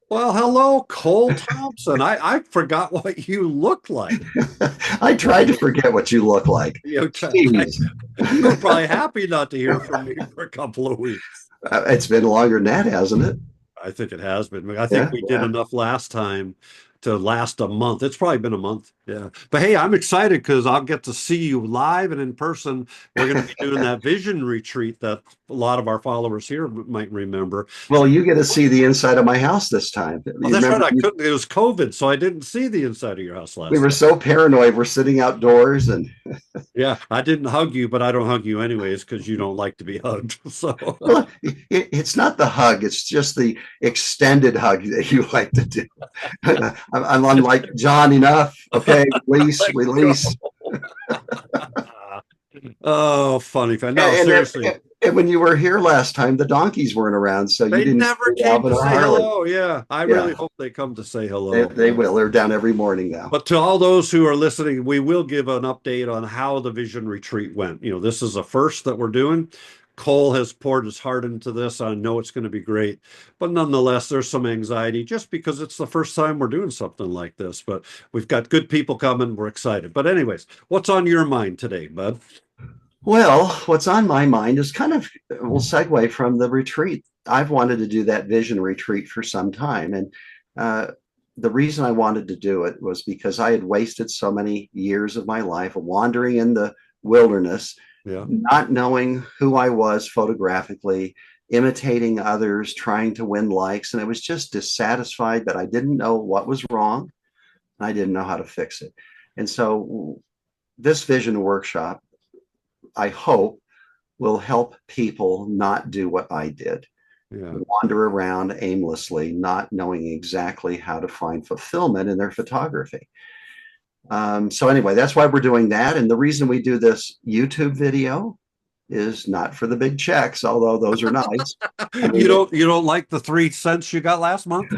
Well, hello, Cole Thompson. I forgot what you look like. I tried to forget what you look like. You, Jeez. you were probably happy not to hear from me for a couple of weeks. It's been longer than that, hasn't it? I think it has been. I think Yeah, we did yeah. enough last time to last a month. It's probably been a month. Yeah. But hey, I'm excited because I'll get to see you live and in person. We're going to be doing that vision retreat that a lot of our followers here might remember. Well, you get to see the inside of my house this time. Oh, You that's right. remember I couldn't. It was COVID, so I didn't see the inside of your house we last were time. so paranoid. We're sitting outdoors and Yeah, I didn't hug you, but I don't hug you anyways because you don't like to be hugged. So, well, it's not the hug, it's just the extended hug that you like to do. I'm like, John, enough. Okay, release, let go. release. Oh, funny. No, And, seriously. and when you were here last time, the donkeys weren't around, so you They didn't never see came Alvin to or say Harley. hello. Yeah, I really Yeah, hope they come to say they, hello. they will. They're down every morning now. But to all those who are listening, we will give an update on how the vision retreat went. This is a first that we're doing. Cole has poured his heart into this. I know it's going to be great. But nonetheless, there's some anxiety just because it's the first time we're doing something like this. But we've got good people coming. We're excited. But, anyways, what's on your mind today, bud? Well, what's on my mind is kind of we'll segue from the retreat. I've wanted to do that vision retreat for some time, and uh, the reason I wanted to do it was because I had wasted so many years of my life wandering in the wilderness, Yeah. not knowing who I was photographically, imitating others, trying to win likes, and I was just dissatisfied that I didn't know what was wrong. I didn't know how to fix it, and so this vision workshop I hope will help people not do what I did, Yeah. wander around aimlessly, not knowing exactly how to find fulfillment in their photography. So, anyway, that's why we're doing that. And the reason we do this YouTube video is not for the big checks, although those are nice. I You mean, don't like the 3 cents you got last month?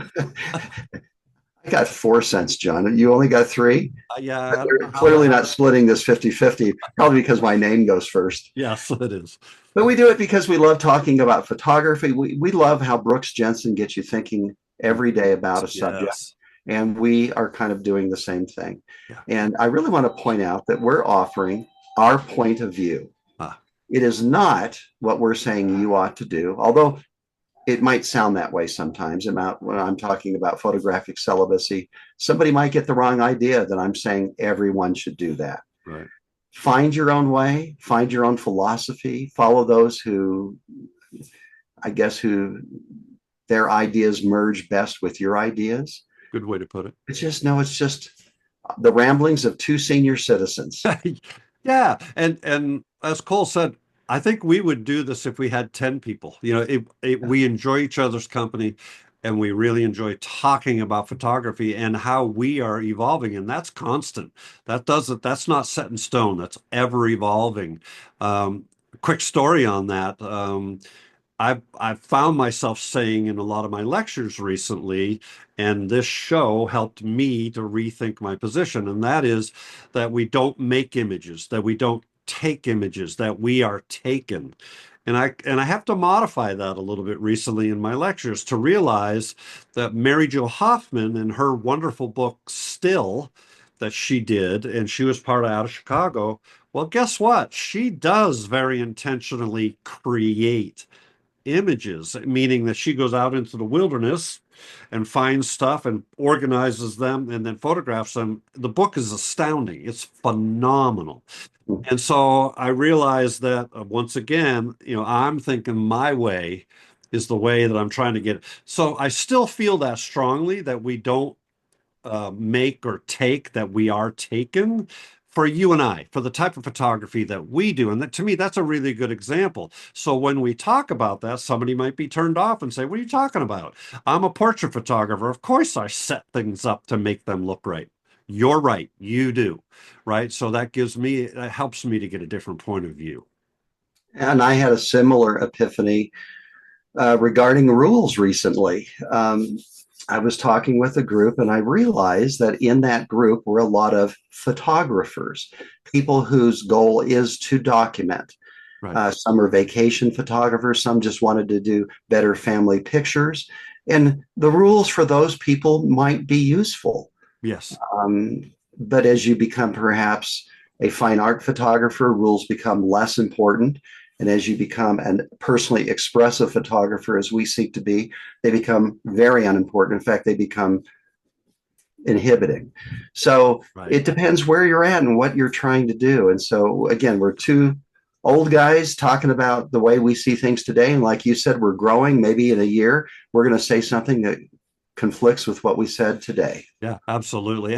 I got 4 cents, John. You only got three? Yeah, I don't know We're how that clearly not happened. splitting this 50-50, probably because my name goes first. Yes, it is. But we do it because we love talking about photography. We love how Brooks Jensen gets you thinking every day about a subject. Yes. And we are kind of doing the same thing. Yeah. And I really want to point out that we're offering our point of view. Ah, It is not what we're saying you ought to do, although it might sound that way sometimes about when I'm talking about photographic celibacy. Somebody might get the wrong idea that I'm saying everyone should do that. right. Find your own way, find your own philosophy, follow those who their ideas merge best with your ideas. Good way to put It's just the ramblings of two senior citizens. it. Yeah, and as Cole said, I think we would do this if we had 10 people. We enjoy each other's company and we really enjoy talking about photography and how we are evolving, and that's constant. That's not set in stone. That's ever evolving. Quick story on that. I've found myself saying in a lot of my lectures recently, and this show helped me to rethink my position, and that is that we don't make images, that we don't take images, that we are taken. And I have to modify that a little bit recently in my lectures to realize that Mary Jo Hoffman in her wonderful book Still that she did, and she was part of Out of Chicago. Well, guess what? She does very intentionally create images, meaning that she goes out into the wilderness and finds stuff and organizes them and then photographs them. The book is astounding. It's phenomenal. And so I realized that once again, I'm thinking my way is the way that I'm trying to get it. So I still feel that strongly that we don't make or take, that we are taken for you and I, for the type of photography that we do. And that, to me, that's a really good example. So when we talk about that, somebody might be turned off and say, what are you talking about? I'm a portrait photographer. Of course, I set things up to make them look right. You're right. You do. Right. So that helps me to get a different point of view. And I had a similar epiphany regarding rules recently. I was talking with a group and I realized that in that group were a lot of photographers, people whose goal is to document. Right. Some are vacation photographers, some just wanted to do better family pictures. And the rules for those people might be useful. Yes. But as you become perhaps a fine art photographer, rules become less important. And as you become a personally expressive photographer, as we seek to be, they become very unimportant. In fact, they become inhibiting. So Right. it depends where you're at and what you're trying to do. And so, again, we're two old guys talking about the way we see things today. And like you said, we're growing. Maybe in a year, we're going to say something that conflicts with what we said today. Yeah, absolutely.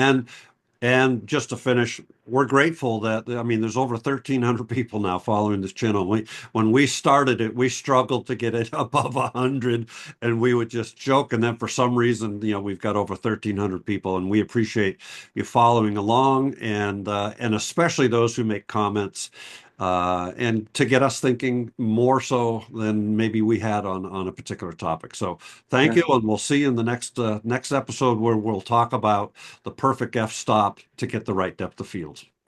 And just to finish, we're grateful that, I mean, there's over 1,300 people now following this channel. When we started it, we struggled to get it above 100, and we would just joke. And then for some reason, we've got over 1,300 people, and we appreciate you following along, and especially those who make comments, and to get us thinking more so than maybe we had on a particular topic. So thank Yeah. you, and we'll see you in the next episode where we'll talk about the perfect f-stop to get the right depth of field.